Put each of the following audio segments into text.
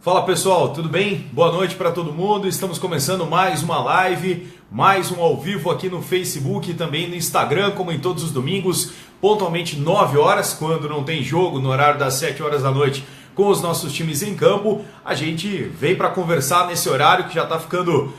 Fala pessoal, tudo bem? Boa noite para todo mundo. Estamos começando mais uma live, mais um ao vivo aqui no Facebook e também no Instagram, como em todos os domingos, pontualmente 9 horas, quando não tem jogo, no horário das 7 horas da noite, com os nossos times em campo. A gente veio para conversar nesse horário que já está ficando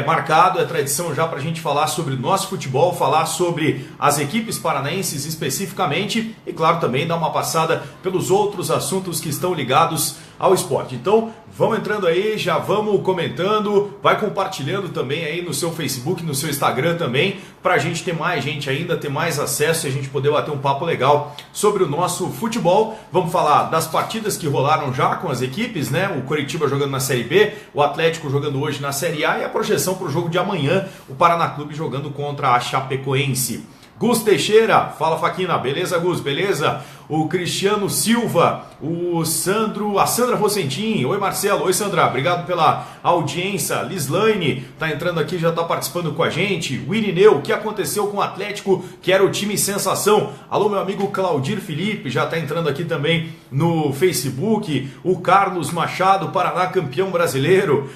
marcado, é tradição já para a gente falar sobre o nosso futebol, falar sobre as equipes paranaenses especificamente e, claro, também dar uma passada pelos outros assuntos que estão ligados ao esporte. Então, vamos entrando aí, já vamos comentando, vai compartilhando também aí no seu Facebook, no seu Instagram também, para a gente ter mais gente ainda, ter mais acesso e a gente poder bater um papo legal sobre o nosso futebol. Vamos falar das partidas que rolaram já com as equipes, né? O Coritiba jogando na Série B, o Atlético jogando hoje na Série A e a projeção para o jogo de amanhã, o Paraná Clube jogando contra a Chapecoense. Gus Teixeira, fala Faquina, beleza Gus, beleza? O Cristiano Silva, a Sandra Rosentin, oi Marcelo, oi Sandra, obrigado pela audiência. Lislaine tá entrando aqui, já tá participando com a gente. O Irineu, o que aconteceu com o Atlético, que era o time sensação? Alô meu amigo Claudir Felipe, já tá entrando aqui também no Facebook. O Carlos Machado, Paraná campeão brasileiro.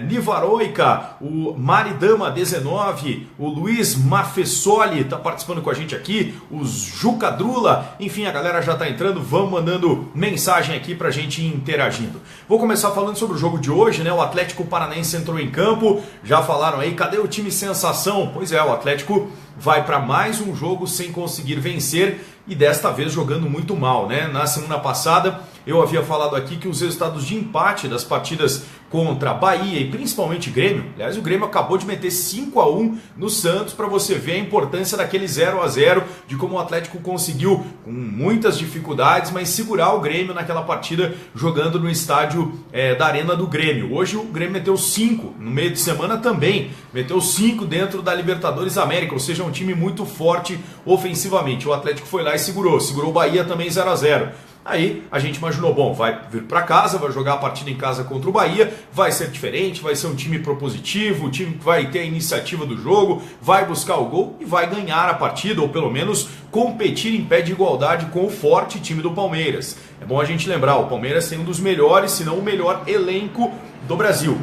Nivaroica, o Maridama 19, o Luiz Mafessoli tá participando com a gente aqui. O Jucadrula, enfim, a galera já tá entrando, vamos mandando mensagem aqui pra gente ir interagindo. Vou começar falando sobre o jogo de hoje, né? O Atlético Paranaense entrou em campo, já falaram aí, cadê o time sensação? Pois é, o Atlético vai para mais um jogo sem conseguir vencer e desta vez jogando muito mal, né? Na semana passada eu havia falado aqui que os resultados de empate das partidas contra Bahia e principalmente Grêmio, aliás o Grêmio acabou de meter 5-1 no Santos, para você ver a importância daquele 0-0, de como o Atlético conseguiu com muitas dificuldades, mas segurar o Grêmio naquela partida jogando no estádio da Arena do Grêmio. Hoje o Grêmio meteu 5, no meio de semana também, meteu 5 dentro da Libertadores América, ou seja, um time muito forte ofensivamente. O Atlético foi lá e segurou o Bahia também 0-0. Aí a gente imaginou, bom, vai vir para casa, vai jogar a partida em casa contra o Bahia, vai ser diferente, vai ser um time propositivo, o time que vai ter a iniciativa do jogo, vai buscar o gol e vai ganhar a partida, ou pelo menos competir em pé de igualdade com o forte time do Palmeiras. É bom a gente lembrar, o Palmeiras tem um dos melhores, se não o melhor elenco do Brasil.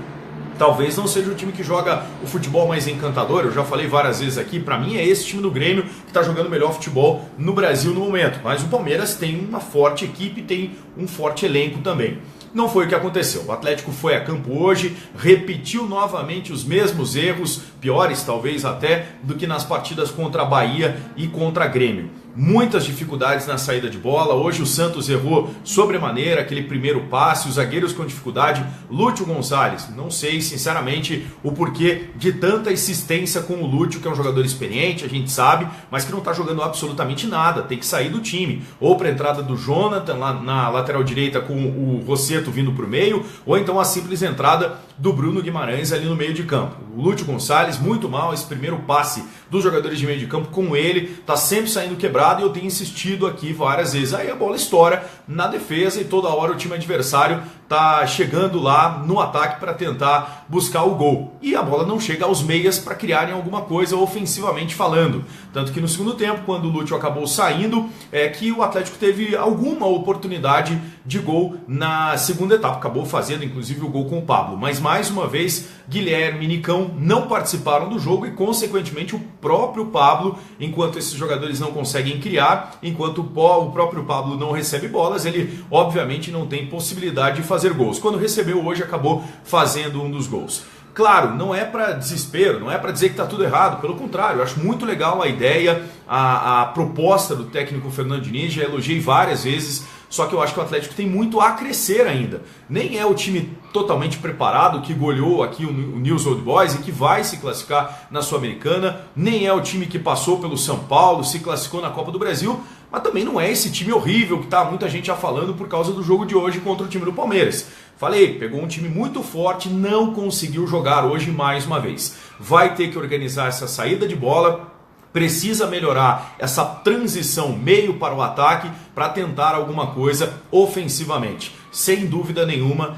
Talvez não seja o time que joga o futebol mais encantador, eu já falei várias vezes aqui, para mim é esse time do Grêmio que está jogando o melhor futebol no Brasil no momento. Mas o Palmeiras tem uma forte equipe, tem um forte elenco também. Não foi o que aconteceu. O Atlético foi a campo hoje, repetiu novamente os mesmos erros, piores talvez até, do que nas partidas contra a Bahia e contra a Grêmio. Muitas dificuldades na saída de bola. Hoje o Santos errou sobremaneira aquele primeiro passe, os zagueiros com dificuldade. Lúcio Gonçalves, não sei sinceramente o porquê de tanta insistência com o Lúcio, que é um jogador experiente, a gente sabe, mas que não está jogando absolutamente nada, tem que sair do time. Ou para a entrada do Jonathan lá na lateral direita com o Rosseto vindo para o meio, ou então a simples entrada do Bruno Guimarães ali no meio de campo. O Lúcio Gonçalves, muito mal esse primeiro passe dos jogadores de meio de campo com ele, está sempre saindo quebrado e eu tenho insistido aqui várias vezes. Aí a bola estoura na defesa e toda hora o time adversário está chegando lá no ataque para tentar buscar o gol. E a bola não chega aos meias para criarem alguma coisa ofensivamente falando. Tanto que no segundo tempo, quando o Lúcio acabou saindo, é que o Atlético teve alguma oportunidade de gol na segunda etapa. Acabou fazendo inclusive o gol com o Pablo. Mas mais uma vez, Guilherme e Nicão não participaram do jogo e consequentemente o próprio Pablo, enquanto esses jogadores não conseguem criar, enquanto o próprio Pablo não recebe bolas, ele obviamente não tem possibilidade de fazer gols. Quando recebeu hoje, acabou fazendo um dos gols. Claro, não é para desespero, não é para dizer que está tudo errado, pelo contrário, eu acho muito legal a ideia, a proposta do técnico Fernando Diniz, já elogiei várias vezes, só que eu acho que o Atlético tem muito a crescer ainda. Nem é o time totalmente preparado que goleou aqui o News Old Boys e que vai se classificar na Sul-Americana, nem é o time que passou pelo São Paulo, se classificou na Copa do Brasil, mas também não é esse time horrível que está muita gente já falando por causa do jogo de hoje contra o time do Palmeiras. Falei, pegou um time muito forte, não conseguiu jogar hoje mais uma vez. Vai ter que organizar essa saída de bola, precisa melhorar essa transição meio para o ataque para tentar alguma coisa ofensivamente. Sem dúvida nenhuma,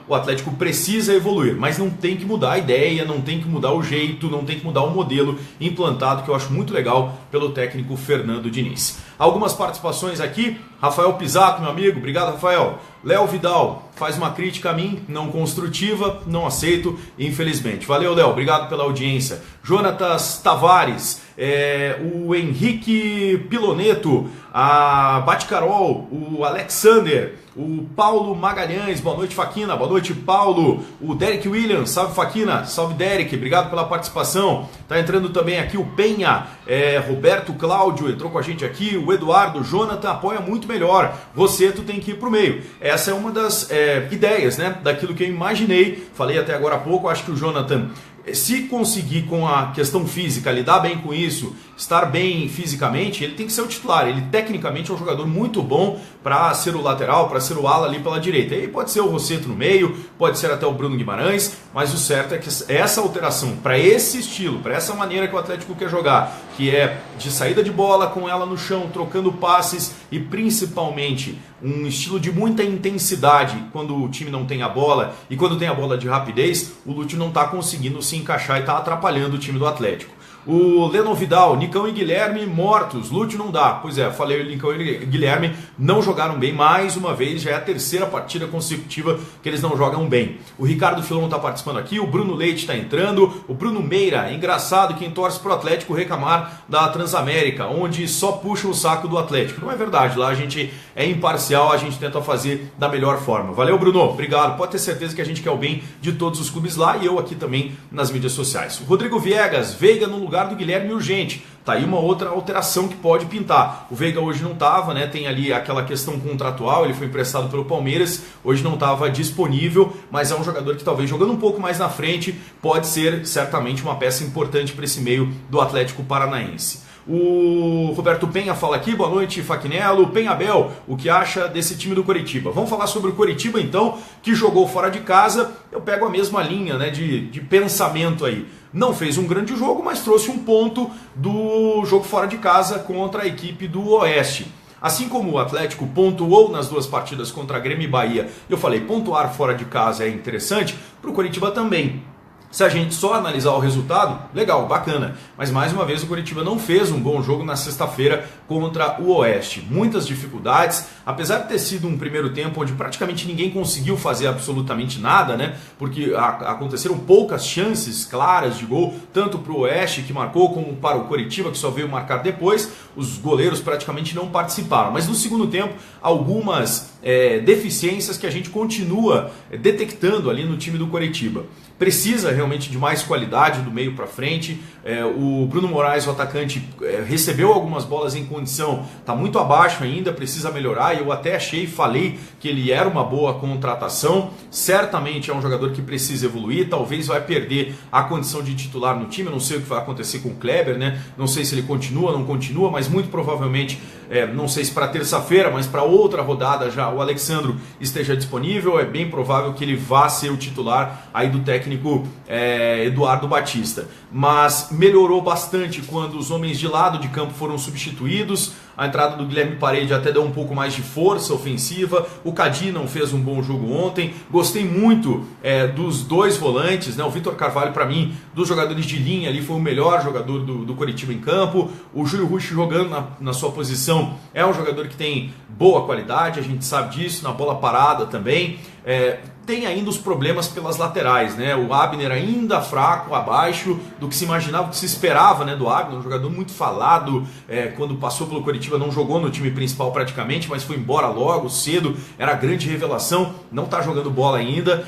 o Atlético precisa evoluir, mas não tem que mudar a ideia, não tem que mudar o jeito, não tem que mudar o modelo implantado, que eu acho muito legal pelo técnico Fernando Diniz. Algumas participações aqui. Rafael Pisato, meu amigo, obrigado, Rafael. Léo Vidal faz uma crítica a mim, não construtiva, não aceito, infelizmente. Valeu, Léo, obrigado pela audiência. Jonatas Tavares, o Henrique Piloneto, a Bate Carol, o Alexander, o Paulo Magalhães, boa noite, Faquina, boa noite, Paulo. O Derek Williams, salve, Faquina, salve, Derek, obrigado pela participação. Tá entrando também aqui o Penha, Roberto Cláudio entrou com a gente aqui, o Eduardo, Jonathan apoia muito melhor, você, tu tem que ir pro meio. Essa é uma das ideias, né, daquilo que eu imaginei, falei até agora há pouco, acho que o Jonathan, se conseguir com a questão física, lidar bem com isso, estar bem fisicamente, ele tem que ser o titular. Ele tecnicamente é um jogador muito bom para ser o lateral, para ser o ala ali pela direita. Aí pode ser o Rosseto no meio, pode ser até o Bruno Guimarães, mas o certo é que essa alteração para esse estilo, para essa maneira que o Atlético quer jogar, que é de saída de bola com ela no chão, trocando passes e principalmente um estilo de muita intensidade quando o time não tem a bola e quando tem a bola de rapidez, o Lúcio não está conseguindo se encaixar e está atrapalhando o time do Atlético. O Leno Vidal, Nicão e Guilherme mortos, Lúcio não dá. Pois é, falei, o Nicão e Guilherme não jogaram bem mais uma vez, já é a terceira partida consecutiva que eles não jogam bem. O Ricardo Filon está participando aqui, o Bruno Leite está entrando, o Bruno Meira, engraçado quem torce pro Atlético reclamar da Transamérica, onde só puxa o saco do Atlético. Não é verdade, lá a gente é imparcial, a gente tenta fazer da melhor forma. Valeu, Bruno, obrigado, pode ter certeza que a gente quer o bem de todos os clubes lá e eu aqui também nas mídias sociais. O Rodrigo Viegas, Veiga no lugar do Guilherme urgente. Tá aí uma outra alteração que pode pintar. O Veiga hoje não estava, né? Tem ali aquela questão contratual, ele foi emprestado pelo Palmeiras, hoje não estava disponível, mas é um jogador que talvez jogando um pouco mais na frente pode ser certamente uma peça importante para esse meio do Atlético Paranaense. O Roberto Penha fala aqui, boa noite, Faquinello. Penhabel, o que acha desse time do Coritiba? Vamos falar sobre o Coritiba então, que jogou fora de casa. Eu pego a mesma linha, né, de pensamento aí. Não fez um grande jogo, mas trouxe um ponto do jogo fora de casa contra a equipe do Oeste. Assim como o Atlético pontuou nas duas partidas contra a Grêmio e Bahia, eu falei, pontuar fora de casa é interessante, para o Coritiba também. Se a gente só analisar o resultado, legal, bacana. Mas mais uma vez o Coritiba não fez um bom jogo na sexta-feira contra o Oeste. Muitas dificuldades, apesar de ter sido um primeiro tempo onde praticamente ninguém conseguiu fazer absolutamente nada, né? Porque aconteceram poucas chances claras de gol, tanto para o Oeste que marcou, como para o Coritiba que só veio marcar depois. Os goleiros praticamente não participaram. Mas no segundo tempo, algumas deficiências que a gente continua detectando ali no time do Coritiba. Precisa realmente de mais qualidade do meio para frente. O Bruno Moraes, o atacante, recebeu algumas bolas em condição, está muito abaixo ainda, precisa melhorar. Eu até falei que ele era uma boa contratação. Certamente é um jogador que precisa evoluir, talvez vai perder a condição de titular no time. Eu não sei o que vai acontecer com o Kleber, né? Não sei se ele continua ou não continua, mas muito provavelmente, não sei se para terça-feira, mas para outra rodada já o Alexandro esteja disponível. É bem provável que ele vá ser o titular aí do técnico Eduardo Batista, mas melhorou bastante quando os homens de lado de campo foram substituídos. A entrada do Guilherme Parede até deu um pouco mais de força ofensiva. O Cadi não fez um bom jogo ontem. Gostei muito dos dois volantes, né? O Vitor Carvalho, para mim, dos jogadores de linha ali, foi o melhor jogador do Coritiba em campo. O Júlio Rush jogando na sua posição é um jogador que tem boa qualidade, a gente sabe disso, na bola parada também. Tem ainda os problemas pelas laterais, né? O Abner ainda fraco, abaixo do que se imaginava, do que se esperava, né, do Abner, um jogador muito falado, quando passou pelo Coritiba não jogou no time principal praticamente, mas foi embora logo, cedo, era a grande revelação, não está jogando bola ainda.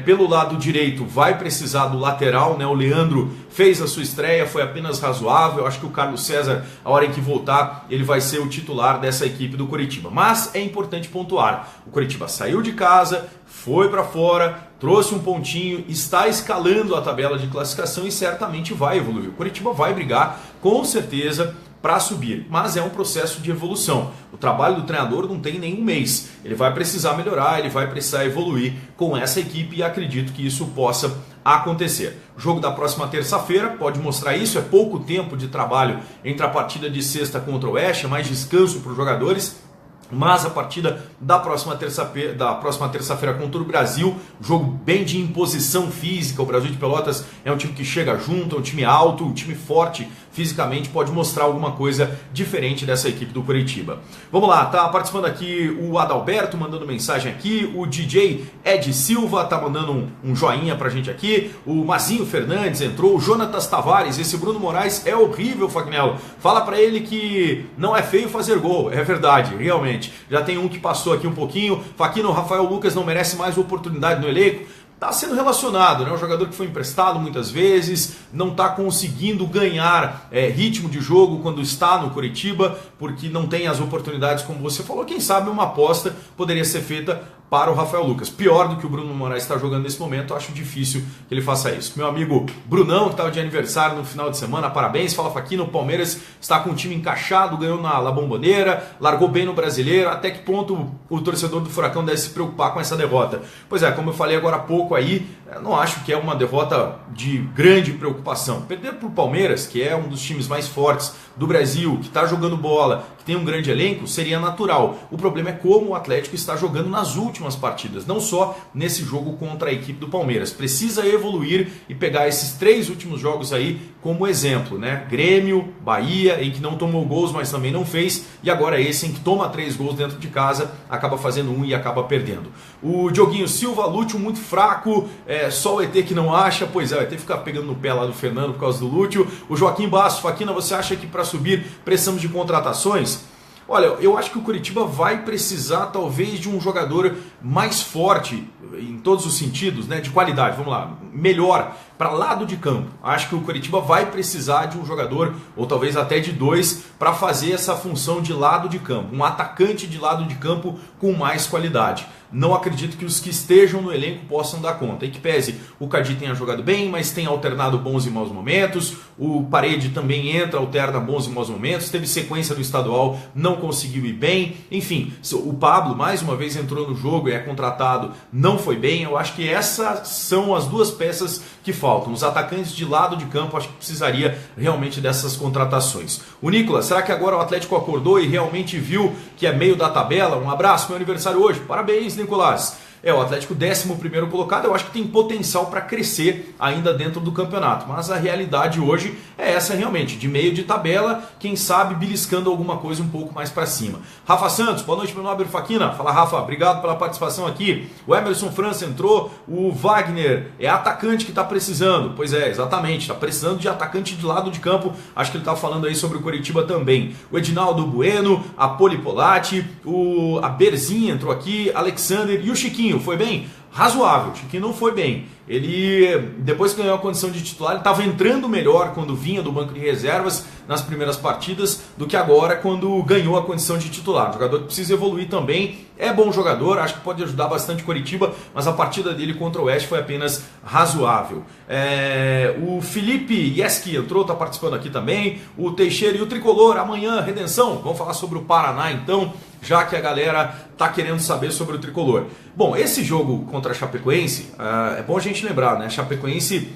Pelo lado direito vai precisar do lateral, né? O Leandro fez a sua estreia, foi apenas razoável, acho que o Carlos César, a hora em que voltar, ele vai ser o titular dessa equipe do Coritiba. Mas é importante pontuar, o Coritiba saiu de casa, foi para fora, trouxe um pontinho, está escalando a tabela de classificação e certamente vai evoluir. O Coritiba vai brigar, com certeza, para subir, mas é um processo de evolução. O trabalho do treinador não tem nem um mês. Ele vai precisar melhorar, ele vai precisar evoluir com essa equipe e acredito que isso possa acontecer. O jogo da próxima terça-feira pode mostrar isso, é pouco tempo de trabalho entre a partida de sexta contra o Oeste, é mais descanso para os jogadores. Mas a partida da próxima terça-feira contra o Brasil, jogo bem de imposição física. O Brasil de Pelotas é um time que chega junto, é um time alto, um time forte fisicamente pode mostrar alguma coisa diferente dessa equipe do Coritiba. Vamos lá, tá participando aqui o Adalberto, mandando mensagem aqui, o DJ Ed Silva tá mandando um joinha pra gente aqui, o Mazinho Fernandes entrou, o Jonatas Tavares, esse Bruno Moraes é horrível, Fagnello, fala pra ele que não é feio fazer gol, é verdade, realmente, já tem um que passou aqui um pouquinho, Faquino, Rafael Lucas não merece mais oportunidade no elenco, está sendo relacionado, né? Um jogador que foi emprestado muitas vezes, não está conseguindo ganhar ritmo de jogo quando está no Coritiba, porque não tem as oportunidades como você falou. Quem sabe uma aposta poderia ser feita para o Rafael Lucas. Pior do que o Bruno Moraes está jogando nesse momento, acho difícil que ele faça isso. Meu amigo Brunão, que estava de aniversário no final de semana, parabéns, fala Faquino, o Palmeiras está com o time encaixado, ganhou na La Bombonera, largou bem no Brasileiro, até que ponto o torcedor do Furacão deve se preocupar com essa derrota? Pois é, como eu falei agora há pouco aí, não acho que é uma derrota de grande preocupação. Perder para o Palmeiras, que é um dos times mais fortes do Brasil, que está jogando bola, que tem um grande elenco, seria natural. O problema é como o Atlético está jogando nas últimas partidas, não só nesse jogo contra a equipe do Palmeiras. Precisa evoluir e pegar esses 3 últimos jogos aí como exemplo, né? Grêmio, Bahia, em que não tomou gols, mas também não fez, e agora esse em que toma 3 gols dentro de casa, acaba fazendo 1 e acaba perdendo. O Dioguinho Silva, Lúcio muito fraco, só o ET que não acha, pois é, o ET fica pegando no pé lá do Fernando por causa do Lúcio. O Joaquim Basso, Faquina, você acha que para subir precisamos de contratações? Olha, eu acho que o Coritiba vai precisar talvez de um jogador mais forte em todos os sentidos, né, de qualidade, vamos lá, melhor para lado de campo. Acho que o Coritiba vai precisar de um jogador, ou talvez até de 2, para fazer essa função de lado de campo, um atacante de lado de campo com mais qualidade. Não acredito que os que estejam no elenco possam dar conta. E que pese, o Cadi tenha jogado bem, mas tem alternado bons e maus momentos. O Parede também entra, alterna bons e maus momentos. Teve sequência no estadual, não conseguiu ir bem. Enfim, o Pablo mais uma vez entrou no jogo e é contratado, não foi bem. Eu acho que essas são as 2 peças que faltam. Os atacantes de lado de campo, acho que precisaria realmente dessas contratações. O Nicolas, será que agora o Atlético acordou e realmente viu que é meio da tabela? Um abraço, meu aniversário hoje. Parabéns, Nicolás. O Atlético 11º colocado, eu acho que tem potencial para crescer ainda dentro do campeonato, mas a realidade hoje é essa realmente, de meio de tabela, quem sabe beliscando alguma coisa um pouco mais para cima. Rafa Santos, boa noite meu nobre Faquina, fala Rafa, obrigado pela participação aqui. O Emerson França entrou, o Wagner é atacante que está precisando, pois é, exatamente, está precisando de atacante de lado de campo, acho que ele está falando aí sobre o Coritiba também. O Edinaldo Bueno, a Poli Polatti, a Berzinha entrou aqui, Alexander e o Chiquinho. Foi bem? Razoável. Chiquinho não foi bem. Ele, depois que ganhou a condição de titular, ele estava entrando melhor quando vinha do banco de reservas nas primeiras partidas do que agora quando ganhou a condição de titular. O jogador precisa evoluir também. É bom jogador, acho que pode ajudar bastante o Coritiba, mas a partida dele contra o Oeste foi apenas razoável. O Felipe Yeski entrou, está participando aqui também. O Teixeira e o Tricolor, amanhã, redenção. Vamos falar sobre o Paraná então, já que a galera está querendo saber sobre o Tricolor. Bom, esse jogo contra a Chapecoense, é bom a gente lembrar, né? A Chapecoense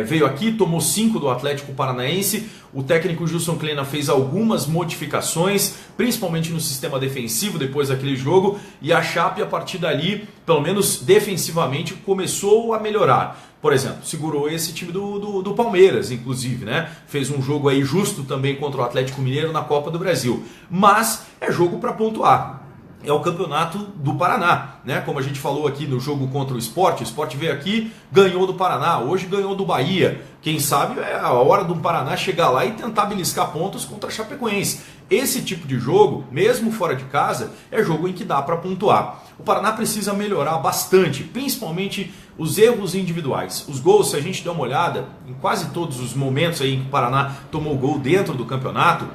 veio aqui, tomou 5 do Atlético Paranaense. O técnico Gilson Kleina fez algumas modificações, principalmente no sistema defensivo depois daquele jogo, e a Chape, a partir dali, pelo menos defensivamente, começou a melhorar. Por exemplo, segurou esse time do Palmeiras, inclusive, né? Fez um jogo aí justo também contra o Atlético Mineiro na Copa do Brasil. Mas é jogo para pontuar. É o campeonato do Paraná, né? Como a gente falou aqui no jogo contra o Sport veio aqui, ganhou do Paraná, hoje ganhou do Bahia. Quem sabe é a hora do Paraná chegar lá e tentar beliscar pontos contra a Chapecoense. Esse tipo de jogo, mesmo fora de casa, é jogo em que dá para pontuar. O Paraná precisa melhorar bastante, principalmente os erros individuais. Os gols, se a gente der uma olhada, em quase todos os momentos aí em que o Paraná tomou gol dentro do campeonato,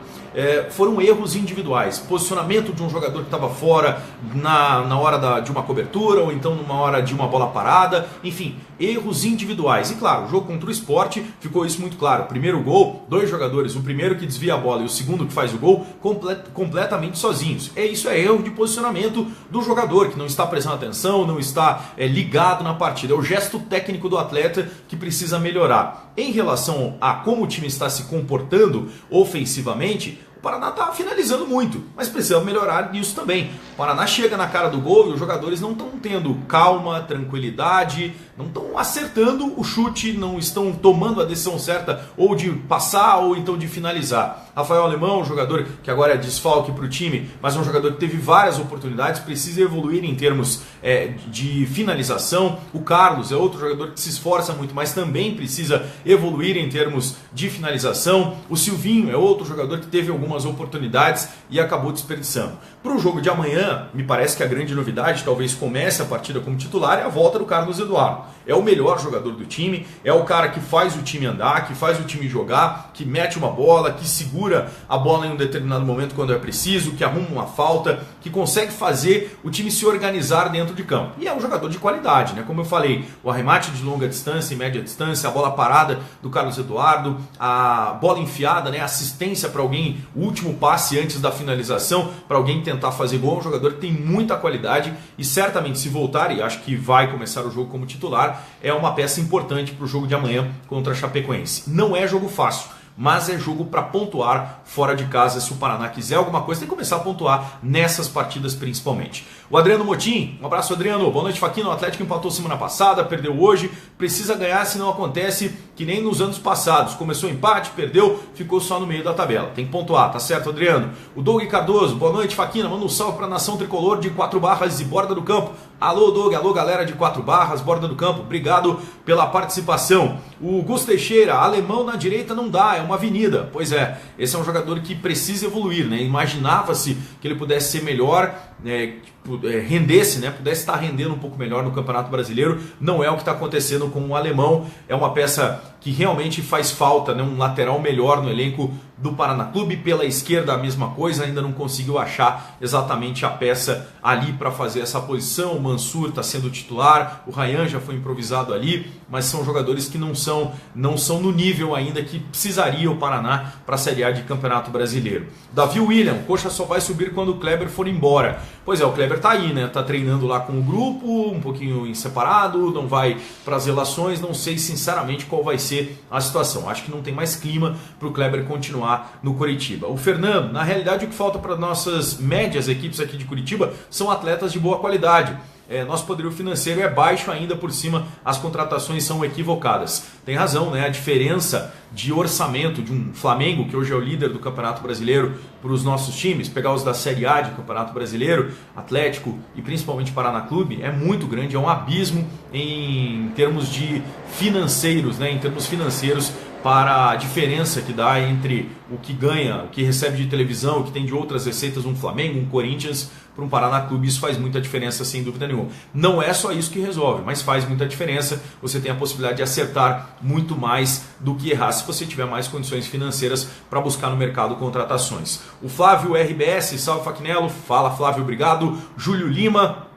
foram erros individuais. Posicionamento de um jogador que estava fora na hora de uma cobertura, ou então numa hora de uma bola parada, enfim, erros individuais. E claro, o jogo contra o Sport ficou isso muito claro. Primeiro gol, 2 jogadores, o primeiro que desvia a bola e o segundo que faz o gol, completamente sozinhos. Isso é erro de posicionamento do jogador, que não está prestando atenção, não está ligado na partida. É o gesto técnico do atleta que precisa melhorar. Em relação a como o time está se comportando ofensivamente, o Paraná está finalizando muito, mas precisa melhorar nisso também. O Paraná chega na cara do gol e os jogadores não estão tendo calma, tranquilidade, não estão acertando o chute, não estão tomando a decisão certa ou de passar ou então de finalizar. Rafael Alemão, um jogador que agora é desfalque para o time, mas é um jogador que teve várias oportunidades, precisa evoluir em termos de finalização. O Carlos é outro jogador que se esforça muito, mas também precisa evoluir em termos de finalização. O Silvinho é outro jogador que teve algumas oportunidades e acabou desperdiçando. Para o jogo de amanhã, me parece que a grande novidade, talvez comece a partida como titular, é a volta do Carlos Eduardo. É o melhor jogador do time, é o cara que faz o time andar, que faz o time jogar, que mete uma bola, que segura a bola em um determinado momento quando é preciso, que arruma uma falta, que consegue fazer o time se organizar dentro de campo. E é um jogador de qualidade, né? Como eu falei, o arremate de longa distância e média distância, a bola parada do Carlos Eduardo, a bola enfiada, né? A assistência para alguém, o último passe antes da finalização, para alguém tentar fazer gol. É um jogador que tem muita qualidade e certamente, se voltar, e acho que vai começar o jogo como titular, é uma peça importante para o jogo de amanhã contra a Chapecoense. Não é jogo fácil, mas é jogo para pontuar fora de casa. Se o Paraná quiser alguma coisa, tem que começar a pontuar nessas partidas principalmente. O Adriano Motim, um abraço, Adriano. Boa noite, Faquinha. O Atlético empatou semana passada, perdeu hoje, precisa ganhar, senão acontece que nem nos anos passados. Começou empate, perdeu, ficou só no meio da tabela. Tem que pontuar, tá certo, Adriano? O Doug Cardoso, boa noite, Faquinha. Manda um salve para a nação tricolor de 4 Barras e Borda do Campo. Alô, Doug, alô, galera de 4 Barras, Borda do Campo, obrigado pela participação. O Gus Teixeira, alemão na direita não dá, é uma avenida. Pois é, esse é um jogador que precisa evoluir, né? Imaginava-se que ele pudesse ser melhor, rendesse, né? Pudesse estar rendendo um pouco melhor no Campeonato Brasileiro. Não é o que está acontecendo com o alemão. É uma peça que realmente faz falta, né? Um lateral melhor no elenco do Paraná Clube. Pela esquerda a mesma coisa, ainda não conseguiu achar exatamente a peça ali para fazer essa posição. O Mansur está sendo titular, o Ryan já foi improvisado ali, mas são jogadores que não são no nível ainda que precisaria o Paraná para a Série A de Campeonato Brasileiro. Davi William, Coxa só vai subir quando o Kleber for embora. Pois é, o Kleber está aí, né? Está treinando lá com o grupo, um pouquinho em separado, não vai para as relações, não sei sinceramente qual vai ser a situação. Acho que não tem mais clima para o Kleber continuar no Coritiba. O Fernando, na realidade o que falta para nossas médias equipes aqui de Curitiba são atletas de boa qualidade. Nosso poderio financeiro é baixo ainda, por cima as contratações são equivocadas. Tem razão, né? A diferença de orçamento de um Flamengo, que hoje é o líder do Campeonato Brasileiro, para os nossos times, pegar os da Série A de Campeonato Brasileiro, Atlético e principalmente Paraná Clube, é muito grande, é um abismo em termos de financeiros, né? Em termos financeiros, para a diferença que dá entre o que ganha, o que recebe de televisão, o que tem de outras receitas, um Flamengo, um Corinthians, para um Paraná Clube. Isso faz muita diferença, sem dúvida nenhuma. Não é só isso que resolve, mas faz muita diferença. Você tem a possibilidade de acertar muito mais do que errar, se você tiver mais condições financeiras para buscar no mercado contratações. O Flávio RBS, salve Faquinello, fala Flávio, obrigado. Júlio Lima,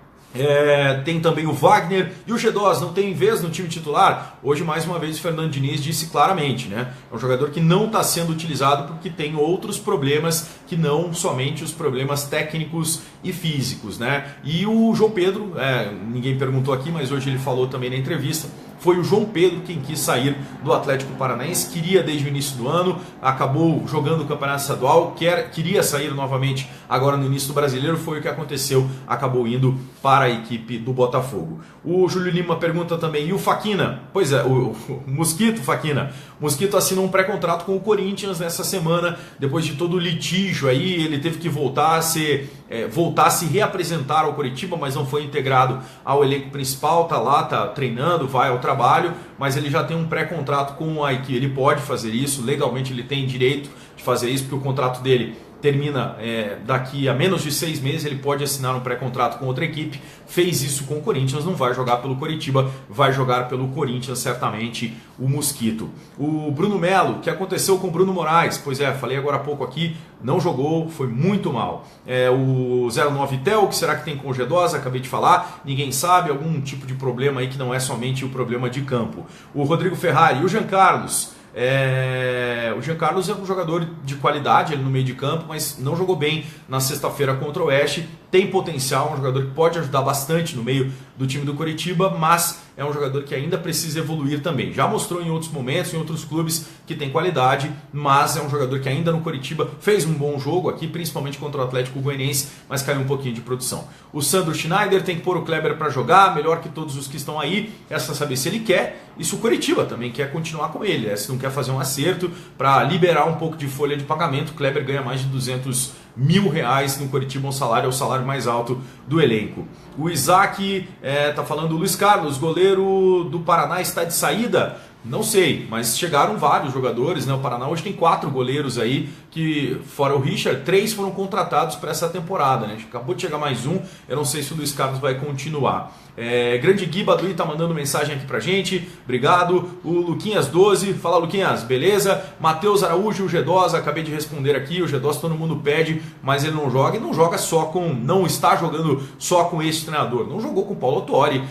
tem também o Wagner e o G2 não tem vez no time titular. Hoje mais uma vez o Fernando Diniz disse claramente, né? É um jogador que não está sendo utilizado porque tem outros problemas que não somente os problemas técnicos e físicos, né? E o João Pedro, ninguém perguntou aqui, mas hoje ele falou também na entrevista, foi o João Pedro quem quis sair do Atlético Paranaense, queria desde o início do ano, acabou jogando o Campeonato Estadual, queria sair novamente agora no início do Brasileiro, foi o que aconteceu, acabou indo para a equipe do Botafogo. O Júlio Lima pergunta também, e o Faquina? Pois é, o Mosquito, Faquina. O Mosquito assinou um pré-contrato com o Corinthians nessa semana, depois de todo o litígio aí, ele teve que voltar a se reapresentar ao Coritiba, mas não foi integrado ao elenco principal, tá lá, tá treinando, vai ao trabalho, mas ele já tem um pré-contrato com a equipe, ele pode fazer isso, legalmente ele tem direito de fazer isso, porque o contrato dele termina daqui a menos de 6 meses, ele pode assinar um pré-contrato com outra equipe, fez isso com o Corinthians, não vai jogar pelo Coritiba, vai jogar pelo Corinthians certamente o Mosquito. O Bruno Melo, o que aconteceu com o Bruno Moraes? Pois é, falei agora há pouco aqui, não jogou, foi muito mal. O 09 Tel, o que será que tem com o G2? Acabei de falar, ninguém sabe, algum tipo de problema aí que não é somente o problema de campo. O Rodrigo Ferrari e o Jean Carlos. O Jean Carlos é um jogador de qualidade ele no meio de campo, mas não jogou bem na sexta-feira contra o Oeste. Tem potencial, um jogador que pode ajudar bastante no meio do time do Coritiba, mas é um jogador que ainda precisa evoluir também. Já mostrou em outros momentos, em outros clubes, que tem qualidade, mas é um jogador que ainda no Coritiba fez um bom jogo aqui, principalmente contra o Atlético Goianiense, mas caiu um pouquinho de produção. O Sandro Schneider tem que pôr o Kleber para jogar, melhor que todos os que estão aí, resta saber se ele quer, e se o Coritiba também quer continuar com ele, se não quer fazer um acerto para liberar um pouco de folha de pagamento. O Kleber ganha mais de R$200 mil no Coritiba, é o salário mais alto do elenco. O Isaac tá falando, o Luiz Carlos, goleiro do Paraná, está de saída? Não sei, mas chegaram vários jogadores, né? O Paraná hoje tem 4 goleiros aí, que fora o Richard, 3 foram contratados para essa temporada, né? Acabou de chegar mais um, eu não sei se o Luiz Carlos vai continuar. Grande Gui Baduí tá mandando mensagem aqui pra gente, obrigado. O Luquinhas 12, fala Luquinhas, beleza? Matheus Araújo, o G2, acabei de responder aqui, o G2 todo mundo pede, mas ele não joga, e não joga só com, não está jogando só com esse treinador, não jogou com o Paulo Autuori,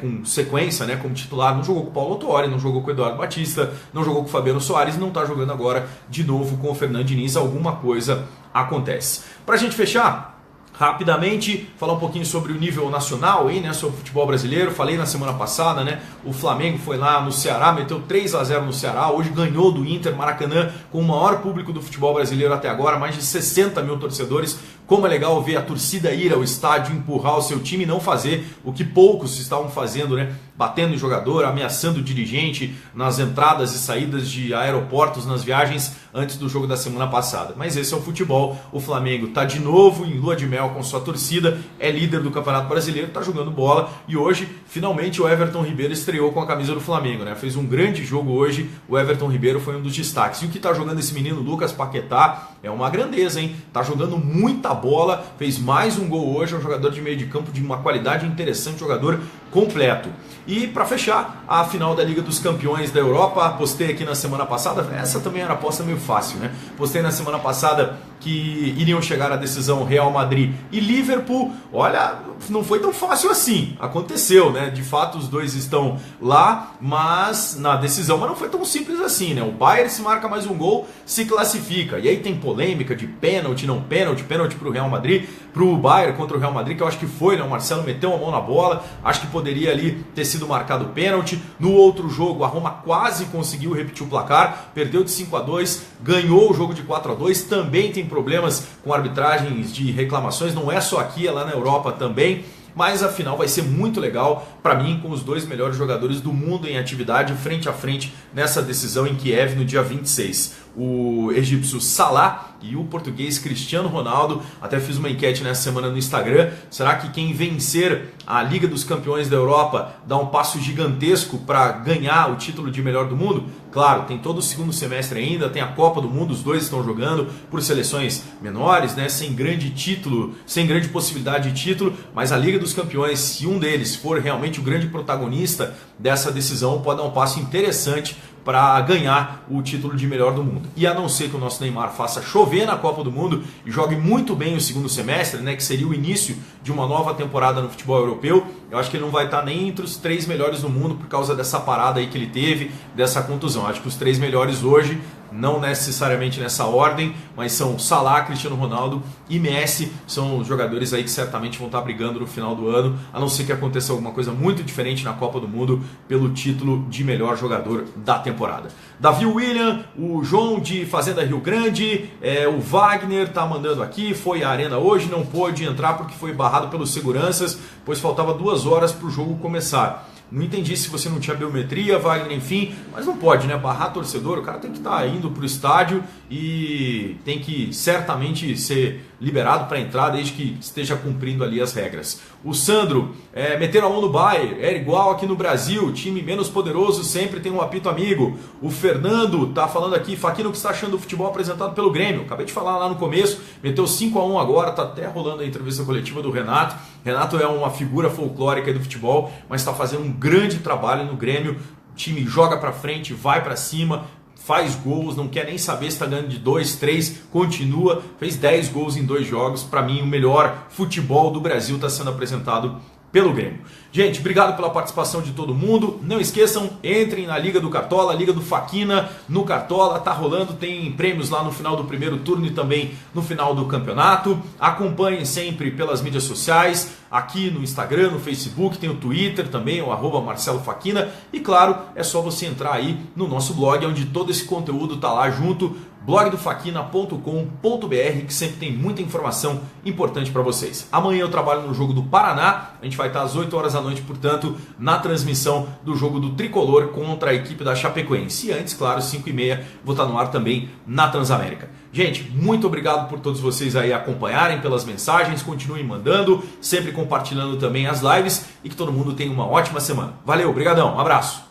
com sequência, né, como titular, não jogou com o Paulo Autuori, não jogou com o Eduardo Batista, não jogou com o Fabiano Soares e não está jogando agora de novo com o Fernando Diniz. Alguma coisa acontece. Para a gente fechar, rapidamente, falar um pouquinho sobre o nível nacional, aí, né, sobre o futebol brasileiro. Falei na semana passada, né, o Flamengo foi lá no Ceará, meteu 3-0 no Ceará, hoje ganhou do Inter, Maracanã, com o maior público do futebol brasileiro até agora, mais de 60 mil torcedores. Como é legal ver a torcida ir ao estádio, empurrar o seu time e não fazer o que poucos estavam fazendo, né? Batendo em jogador, ameaçando o dirigente nas entradas e saídas de aeroportos, nas viagens antes do jogo da semana passada. Mas esse é o futebol. O Flamengo está de novo em lua de mel com sua torcida, é líder do Campeonato Brasileiro, está jogando bola e hoje, finalmente, o Everton Ribeiro estreou com a camisa do Flamengo, né? Fez um grande jogo hoje, o Everton Ribeiro foi um dos destaques. E o que está jogando esse menino, Lucas Paquetá, é uma grandeza, hein? Está jogando muita bola, fez mais um gol hoje, é um jogador de meio de campo de uma qualidade interessante, jogador completo. E para fechar, a final da Liga dos Campeões da Europa, postei aqui na semana passada, essa também era aposta meio fácil, né? Postei na semana passada que iriam chegar à decisão Real Madrid e Liverpool. Olha, não foi tão fácil assim, aconteceu, né? De fato os dois estão lá, mas na decisão, mas não foi tão simples assim, né? O Bayern, se marca mais um gol, se classifica, e aí tem polêmica de pênalti, não pênalti, pênalti para o Real Madrid, para o Bayern contra o Real Madrid, que eu acho que foi, né? O Marcelo meteu a mão na bola, acho que poderia ali ter sido marcado pênalti. No outro jogo, a Roma quase conseguiu repetir o placar, perdeu de 5-2, ganhou o jogo de 4-2, também tem problemas com arbitragens de reclamações, não é só aqui, é lá na Europa também. Mas a final vai ser muito legal para mim, com os dois melhores jogadores do mundo em atividade frente a frente nessa decisão em Kiev no dia 26. O egípcio Salah e o português Cristiano Ronaldo. Até fiz uma enquete nessa semana no Instagram. Será que quem vencer a Liga dos Campeões da Europa dá um passo gigantesco para ganhar o título de melhor do mundo? Claro, tem todo o segundo semestre ainda, tem a Copa do Mundo, os dois estão jogando por seleções menores, né, sem grande título, sem grande possibilidade de título, mas a Liga dos Campeões, se um deles for realmente o grande protagonista dessa decisão, pode dar um passo interessante para ganhar o título de melhor do mundo. E a não ser que o nosso Neymar faça chover na Copa do Mundo e jogue muito bem o segundo semestre, né, que seria o início de uma nova temporada no futebol europeu, eu acho que ele não vai estar nem entre os 3 melhores do mundo por causa dessa parada aí que ele teve, dessa contusão. Acho que os 3 melhores hoje, não necessariamente nessa ordem, mas são Salah, Cristiano Ronaldo e Messi, são os jogadores aí que certamente vão estar brigando no final do ano, a não ser que aconteça alguma coisa muito diferente na Copa do Mundo pelo título de melhor jogador da temporada. Davi William, o João de Fazenda Rio Grande, o Wagner tá mandando aqui, foi à arena hoje, não pôde entrar porque foi barrado pelos seguranças, pois faltava 2 horas para o jogo começar. Não entendi se você não tinha biometria, Wagner, enfim, mas não pode, né? Barrar torcedor, o cara tem que estar indo para o estádio e tem que certamente ser liberado para entrar desde que esteja cumprindo ali as regras. O Sandro, meteram a mão no Bayern, era igual aqui no Brasil, time menos poderoso sempre tem um apito amigo. O Fernando tá falando aqui, Faquino, o que está achando do futebol apresentado pelo Grêmio? Acabei de falar lá no começo, meteu 5-1 agora, tá até rolando a entrevista coletiva do Renato. Renato é uma figura folclórica do futebol, mas está fazendo um grande trabalho no Grêmio. O time joga para frente, vai para cima, faz gols, não quer nem saber se está ganhando de 2, 3, continua, fez 10 gols em 2 jogos. Para mim, o melhor futebol do Brasil está sendo apresentado pelo Grêmio. Gente, obrigado pela participação de todo mundo. Não esqueçam, entrem na Liga do Cartola, Liga do Faquina no Cartola, tá rolando, tem prêmios lá no final do primeiro turno e também no final do campeonato. Acompanhem sempre pelas mídias sociais, aqui no Instagram, no Facebook, tem o Twitter também, o @MarceloFaquina. E claro, é só você entrar aí no nosso blog, onde todo esse conteúdo tá lá junto, blogdofaquina.com.br, que sempre tem muita informação importante para vocês. Amanhã eu trabalho no jogo do Paraná, a gente vai estar às 8 horas da noite, portanto, na transmissão do jogo do Tricolor contra a equipe da Chapecoense. E antes, claro, 5h30, vou estar no ar também na Transamérica. Gente, muito obrigado por todos vocês aí acompanharem, pelas mensagens, continuem mandando, sempre compartilhando também as lives e que todo mundo tenha uma ótima semana. Valeu, brigadão, um abraço!